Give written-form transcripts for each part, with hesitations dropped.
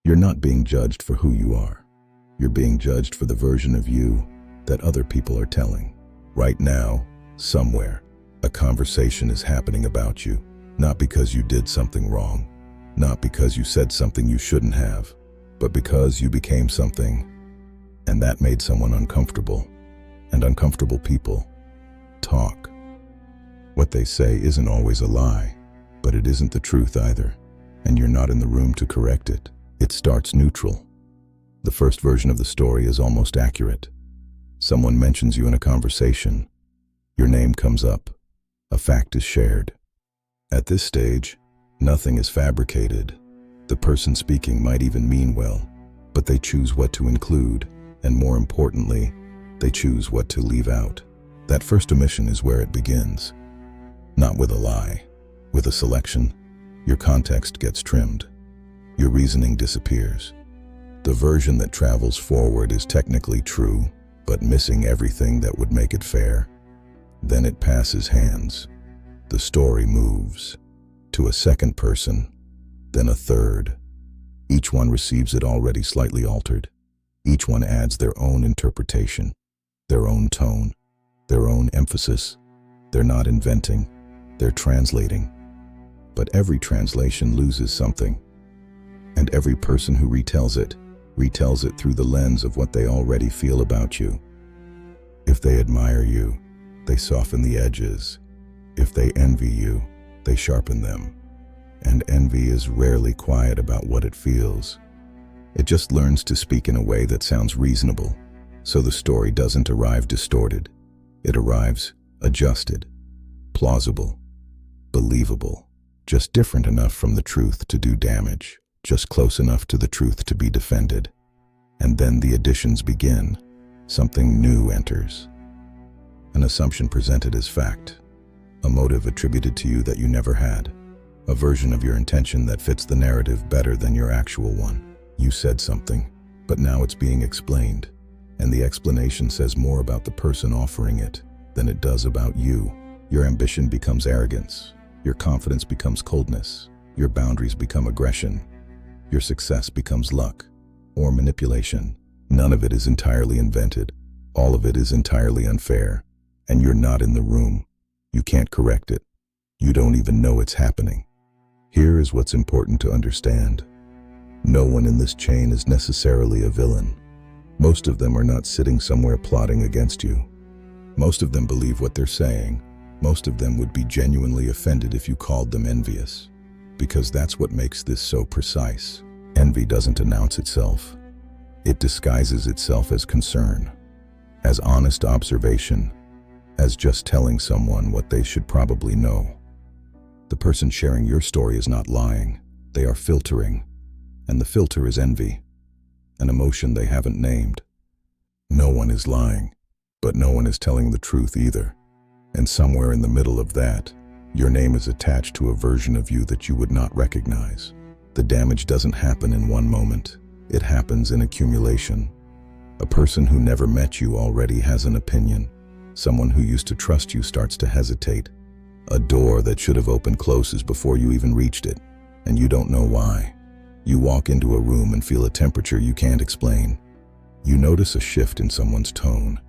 You're not being judged for who you are. You're being judged for the version of you that other people are telling. Right now, somewhere, a conversation is happening about you, not because you did something wrong, not because you said something you shouldn't have, but because you became something, and that made someone uncomfortable. And uncomfortable people talk. What they say isn't always a lie, but it isn't the truth either, and you're not in the room to correct it. It starts neutral. The first version of the story is almost accurate. Someone mentions you in a conversation. Your name comes up. A fact is shared. At this stage, nothing is fabricated. The person speaking might even mean well, but they choose what to include, and more importantly, they choose what to leave out. That first omission is where it begins. Not with a lie. With a selection, your context gets trimmed. Your reasoning disappears. The version that travels forward is technically true, but missing everything that would make it fair. Then it passes hands. The story moves to a second person, then a third. Each one receives it already slightly altered. Each one adds their own interpretation, their own tone, their own emphasis. They're not inventing, they're translating. But every translation loses something. And every person who retells it through the lens of what they already feel about you. If they admire you, they soften the edges. If they envy you, they sharpen them. And envy is rarely quiet about what it feels. It just learns to speak in a way that sounds reasonable, so the story doesn't arrive distorted. It arrives adjusted, plausible, believable, just different enough from the truth to do damage, just close enough to the truth to be defended. And then the additions begin. Something new enters. An assumption presented as fact. A motive attributed to you that you never had. A version of your intention that fits the narrative better than your actual one. You said something, but now it's being explained. And the explanation says more about the person offering it than it does about you. Your ambition becomes arrogance. Your confidence becomes coldness. Your boundaries become aggression. Your success becomes luck or manipulation. None of it is entirely invented. All of it is entirely unfair. And you're not in the room. You can't correct it. You don't even know it's happening. Here is what's important to understand. No one in this chain is necessarily a villain. Most of them are not sitting somewhere plotting against you. Most of them believe what they're saying. Most of them would be genuinely offended if you called them envious. Because that's what makes this so precise. Envy doesn't announce itself. It disguises itself as concern, as honest observation, as just telling someone what they should probably know. The person sharing your story is not lying. They are filtering, and the filter is envy, an emotion they haven't named. No one is lying, but no one is telling the truth either. And somewhere in the middle of that, your name is attached to a version of you that you would not recognize. The damage doesn't happen in one moment. It happens in accumulation. A person who never met you already has an opinion. Someone who used to trust you starts to hesitate. A door that should have opened closes before you even reached it, and you don't know why. You walk into a room and feel a temperature you can't explain. You notice a shift in someone's tone.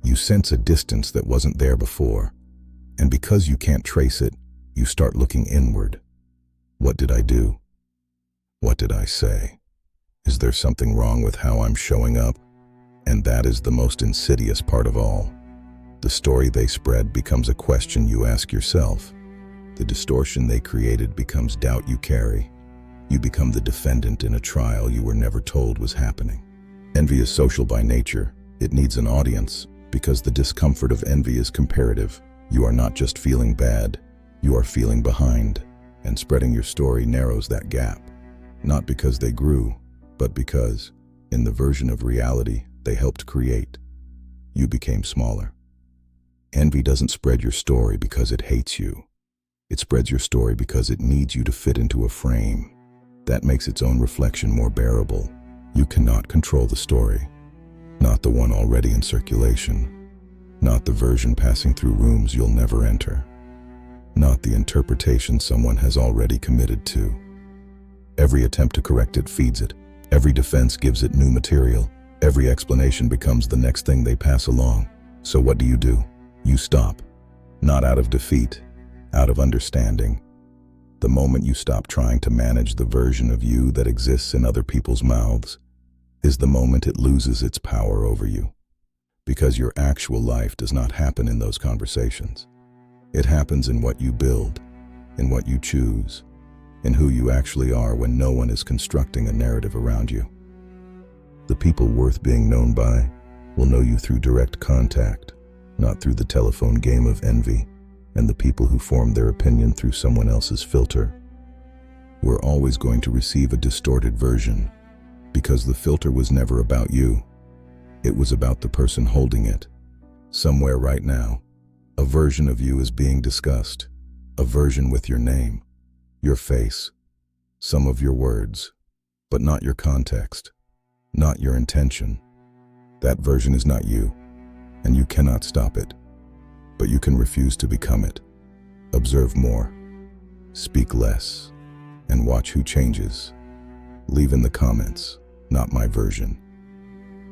You sense a distance that wasn't there before. And because you can't trace it, you start looking inward. What did I do? What did I say? Is there something wrong with how I'm showing up? And that is the most insidious part of all. The story they spread becomes a question you ask yourself. The distortion they created becomes doubt you carry. You become the defendant in a trial you were never told was happening. Envy is social by nature. It needs an audience, because the discomfort of envy is comparative. You are not just feeling bad, you are feeling behind, and spreading your story narrows that gap. Not because they grew, but because, in the version of reality they helped create, you became smaller. Envy doesn't spread your story because it hates you. It spreads your story because it needs you to fit into a frame. That makes its own reflection more bearable. You cannot control the story. Not the one already in circulation. Not the version passing through rooms you'll never enter. Not the interpretation someone has already committed to. Every attempt to correct it feeds it. Every defense gives it new material. Every explanation becomes the next thing they pass along. So what do? You stop. Not out of defeat, out of understanding. The moment you stop trying to manage the version of you that exists in other people's mouths is the moment it loses its power over you. Because your actual life does not happen in those conversations. It happens in what you build, in what you choose, in who you actually are when no one is constructing a narrative around you. The people worth being known by will know you through direct contact, not through the telephone game of envy, and the people who form their opinion through someone else's filter. We're always going to receive a distorted version, because the filter was never about you. It was about the person holding it. Somewhere right now, a version of you is being discussed, a version with your name, your face, some of your words, but not your context, not your intention. That version is not you, and you cannot stop it, but you can refuse to become it. Observe more, speak less, and watch who changes. Leave in the comments, "Not my version."